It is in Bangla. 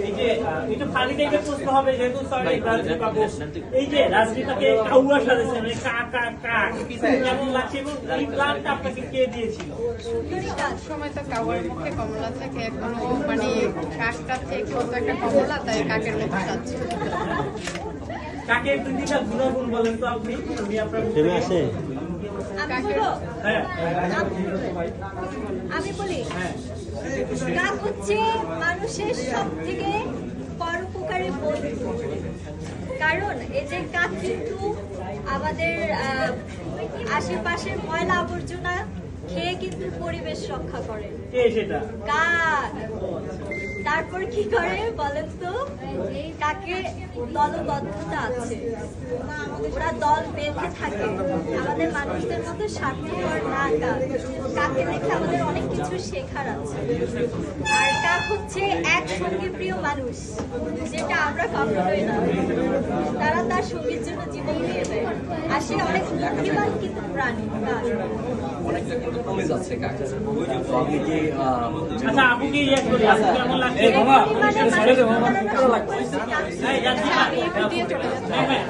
এই যে একটু ফানি টাইপের প্রশ্ন হবে যেহেতু রাজনীতি পাবো, এই যে রাজনীতিকে কাউয়া সাজেছে মানে কা কা কা কেমন লাগছে এবং এই প্ল্যানটা আপনাকে কে দিয়েছিল? সময় তো কাউয়ার মুখে কমলা থাকে, এখনো মানে কাকটা থেকে তো একটা কমলা, তাই কাকের মুখে যাচ্ছে। কাকের দুইটা গুণাগুণ বলেন তো আপনি, আমি আপনার ভেবে আসে হ্যাঁ আমি বলি কাক হচ্ছে মানুষের সব থেকে পরোপকারী বন্ধু। কারণ এই যে কাক কিন্তু আমাদের আশেপাশের ময়লা আবর্জনা খেয়ে কিন্তু পরিবেশ রক্ষা করে। কে সেটা? কাক। তারপর কি করে বলেন তো, কাকে দলবদ্ধতা আছে, ওরা দল বেঁধে থাকে। আমাদের মানুষদের মতো স্বার্থপর না কাক। কাকে দেখে আমাদের অনেক কিছু শেখার আছে। আর কাক হচ্ছে এক সঙ্গী প্রিয় মানুষ, যেটা আমরা কখনোই না। তারা তার সঙ্গীর জন্য জীবন দিয়ে দেয়। আর সে অনেক বুদ্ধিমান কিন্তু প্রাণী কাক। অনেকটা কিন্তু কমে যাচ্ছে কাক। তো আমি যে আচ্ছা আপুকে ইয়ে করি, আপু কেমন লাগছে? মানে এই যাচ্ছি না। দিয়ে চলে যাচ্ছে। হ্যাঁ হ্যাঁ